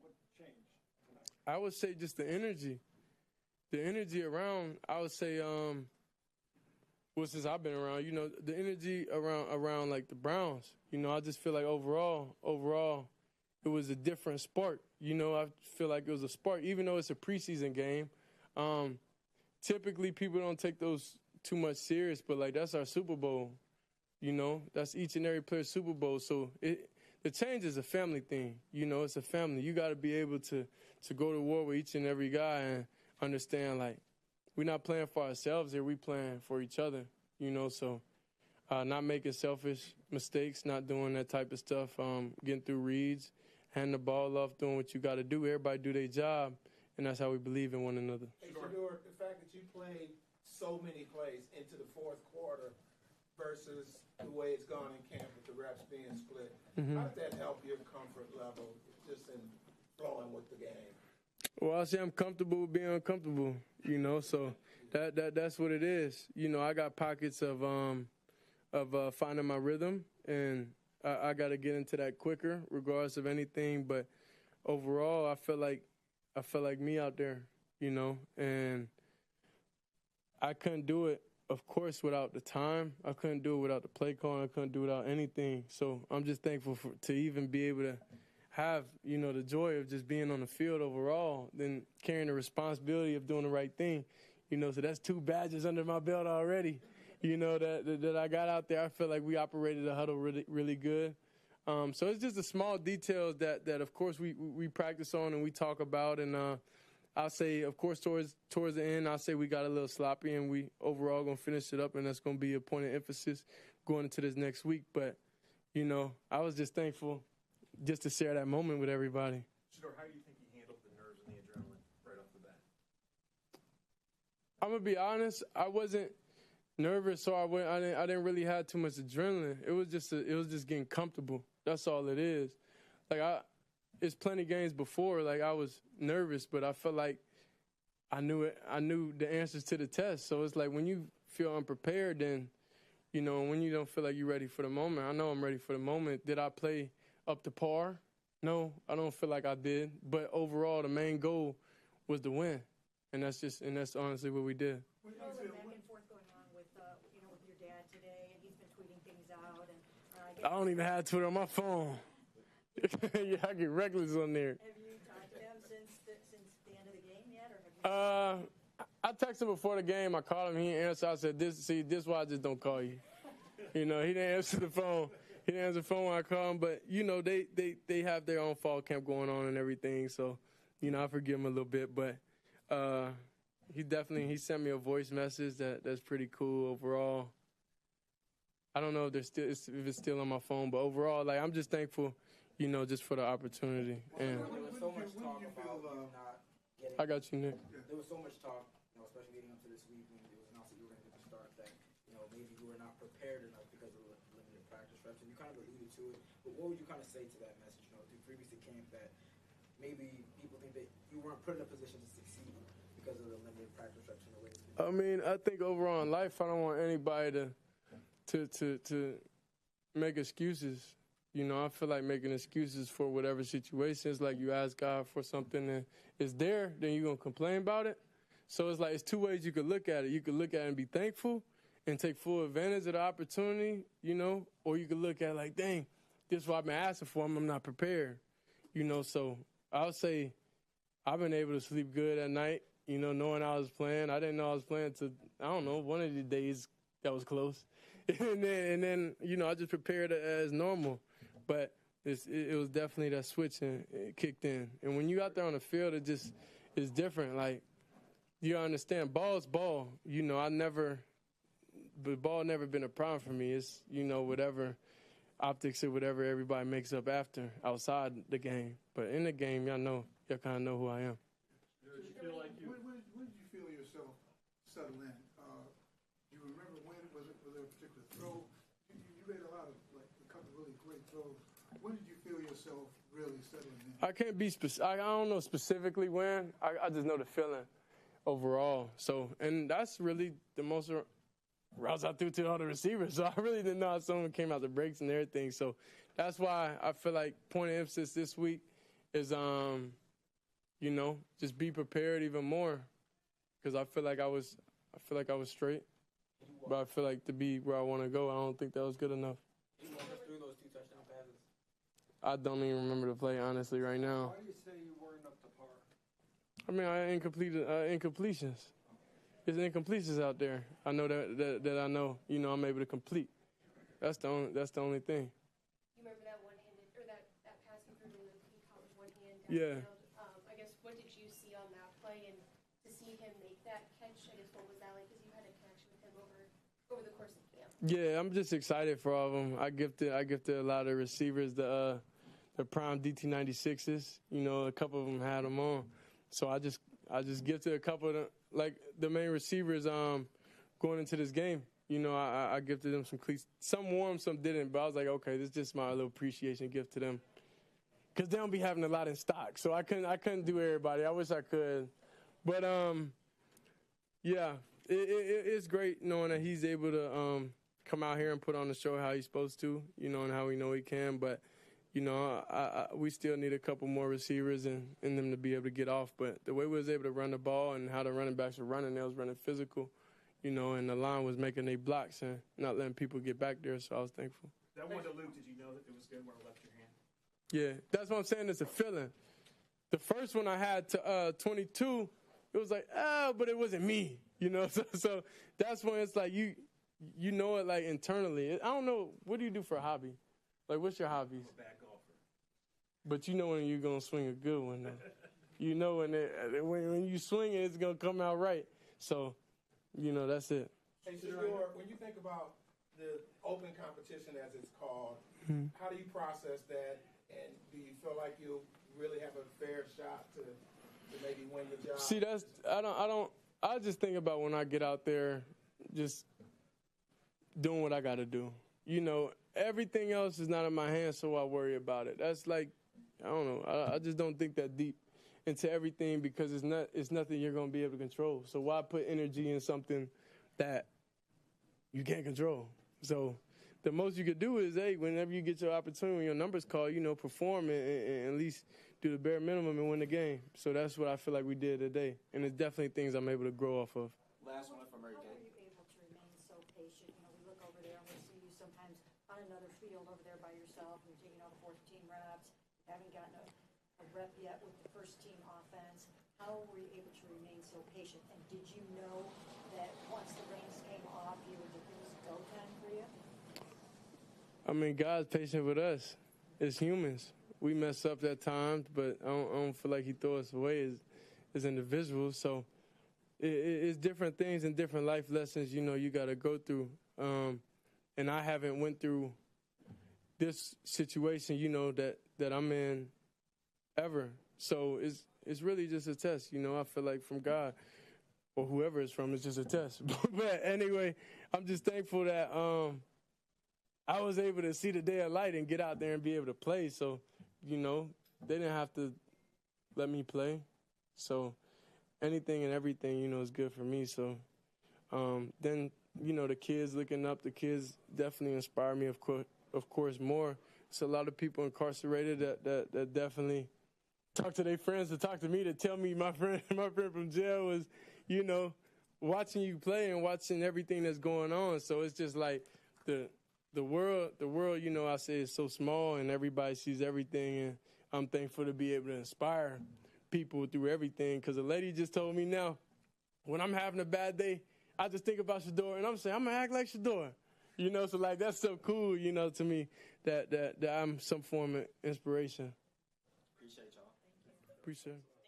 What changed tonight? I would say just the energy. The energy around, I would say, well, since I've been around, the energy around like the Browns, I just feel like overall, it was a different spark. I feel like it was a spark, even though it's a preseason game. Typically, people don't take those too much serious, but like that's our Super Bowl. That's each and every player's Super Bowl. So the change is a family thing. It's a family. You got to be able to go to war with each and every guy and understand, like, we're not playing for ourselves here. We playing for each other, so not making selfish mistakes, not doing that type of stuff, getting through reads, handing the ball off, doing what you got to do. Everybody do their job, and that's how we believe in one another. Hey, Shedeur, the fact that you played so many plays into the fourth quarter versus the way it's gone in camp with the reps being split, how did that help your comfort level just in flowing with the game? Well, I say I'm comfortable with being uncomfortable, so that's what it is. I got pockets of finding my rhythm, and I got to get into that quicker, regardless of anything. But overall, I felt like me out there, and I couldn't do it, of course, without the time. I couldn't do it without the play calling. I couldn't do it without anything. So I'm just thankful to even be able to have, the joy of just being on the field overall, then carrying the responsibility of doing the right thing. So that's 2 badges under my belt already, that I got out there. I feel like we operated the huddle really, really good. So it's just the small details that of course, we practice on and we talk about. And I'll say, of course, towards the end, I'll say we got a little sloppy and we overall going to finish it up, and that's going to be a point of emphasis going into this next week. But, I was just thankful just to share that moment with everybody. Shedeur, how do you think you handled the nerves and the adrenaline right off the bat? I'm going to be honest, I wasn't nervous, so I didn't really have too much adrenaline. It was just getting comfortable. That's all it is. Like, it's plenty of games before, like, I was nervous, but I felt like I knew the answers to the test. So it's like when you feel unprepared, then, when you don't feel like you're ready for the moment. I know I'm ready for the moment. Did I play up to par? No, I don't feel like I did. But overall, the main goal was to win, and that's honestly what we did. There's a little back and forth going on with your dad today, and he's been tweeting things out. And I don't even have Twitter on my phone. Yeah, I get reckless on there. Have you talked to him since the end of the game yet, or have you? I texted him before the game. I called him. He didn't answer. I said, this is why I just don't call you. He didn't answer the phone. He didn't answer the phone when I called him. But, they have their own fall camp going on and everything. So, I forgive him a little bit. But he sent me a voice message that's pretty cool overall. I don't know if it's still on my phone. But overall, like, I'm just thankful, just for the opportunity. And There was so much talk about you not getting. I got you, Nick. There was so much talk, especially leading up to this week when it was announced that you were going to get the start, that maybe you were not prepared enough because of the limited practice reps, and you kind of alluded to it. But what would you kind of say to that message? Through previous to camp, that maybe people think that you weren't put in a position to succeed because of the limited practice reps and the way. I mean, I think overall in life, I don't want anybody to make excuses. I feel like making excuses for whatever situation. It's like you ask God for something and it's there, then you're going to complain about it. So it's like it's 2 ways you could look at it. You could look at it and be thankful and take full advantage of the opportunity, or you could look at it like, dang, this is what I've been asking for. I'm not prepared. So I'll say I've been able to sleep good at night, knowing I was playing. I didn't know I was playing till, I don't know, one of the days that was close. and then I just prepared it as normal. But it was definitely that switch and it kicked in. And when you out there on the field, it's different. Like, you understand, ball's ball. The ball never been a problem for me. It's, whatever optics or whatever everybody makes up after outside the game. But in the game, y'all kind of know who I am. Did you feel like you? When did you feel yourself settle in? Do you remember when? Was there a particular throw? You made a lot of, a couple really great throws. When did you feel yourself really settling in? I can't be specific. I don't know specifically when. I just know the feeling overall. So, and that's really the most routes I threw to all the receivers. So I really didn't know how someone came out the breaks and everything. So that's why I feel like point of emphasis this week is just be prepared even more, because I feel like I was straight, but I feel like to be where I want to go, I don't think that was good enough. You walk us through those 2 touchdown passes. I don't even remember the play honestly right now. Why do you say you weren't up to par? I mean, incompletions. There's incompletions out there. I know that I know. I'm able to complete. That's the only thing. You remember that one-handed, or that pass he threw to Luke, he caught with one hand Yeah. downfield? I guess, what did you see on that play, and to see him make that catch, I guess, what was that like? Because you had a connection with him over the course of camp. Yeah, I'm just excited for all of them. I gifted a lot of receivers the prime DT96s. A couple of them had them on, so I just gifted a couple of them, like the main receivers going into this game. I gifted them some cleats. Some wore them, some didn't. But I was like, okay, this is just my little appreciation gift to them, because they don't be having a lot in stock. So I couldn't do everybody. I wish I could, but yeah, it's great knowing that he's able to come out here and put on the show how he's supposed to, and how we know he can. But we still need a couple more receivers and them to be able to get off. But the way we was able to run the ball and how the running backs were running, they was running physical. And the line was making their blocks and not letting people get back there, so I was thankful. That one to Luke, did you know that it was good where it left your hand? Yeah, that's what I'm saying. It's a feeling. The first one I had to 22, it was like, but it wasn't me, So that's when it's like you know it like internally. I don't know, what do you do for a hobby? Like, what's your hobbies? I'm a bad golfer. But you know when you're gonna swing a good one, though. when you swing it, it's gonna come out right. So. That's it. Hey, Shedeur, when you think about the open competition, as it's called, how do you process that? And do you feel like you really have a fair shot to maybe win the job? See, I just think about when I get out there, just doing what I got to do. Everything else is not in my hands, so I worry about it. That's like, I don't know. I just don't think that deep into everything, because it's nothing you're going to be able to control. So why put energy in something that you can't control? So the most you could do is, whenever you get your opportunity, when your numbers call, perform and at least do the bare minimum and win the game. So that's what I feel like we did today. And it's definitely things I'm able to grow off of. Last one from How are you able to remain so patient? We look over there and we see you sometimes on another field over there by yourself, and you're taking all the 14 reps, haven't gotten a rep yet with the first team offense. How were you able to remain so patient? And did you know that once the reins came off, it was go time for you? I mean, God's patient with us as humans. We mess up at times, but I don't feel like he throw us away as individuals. So it's different things and different life lessons, you got to go through. And I haven't went through this situation, that I'm in ever. So it's really just a test, I feel like from God, or whoever it's from, it's just a test. But anyway, I'm just thankful that I was able to see the day of light and get out there and be able to play. So, they didn't have to let me play. So anything and everything, is good for me. So then, the kids looking up, the kids definitely inspire me, of course, more. It's a lot of people incarcerated that definitely talk to their friends, to talk to me, to tell me my friend from jail was, watching you play and watching everything that's going on. So it's just like the world, I say is so small and everybody sees everything, and I'm thankful to be able to inspire people through everything. Because a lady just told me now, when I'm having a bad day, I just think about Shedeur, and I'm saying, I'm going to act like Shedeur. So like that's so cool, to me, that I'm some form of inspiration. Appreciate y'all. Appreciate it.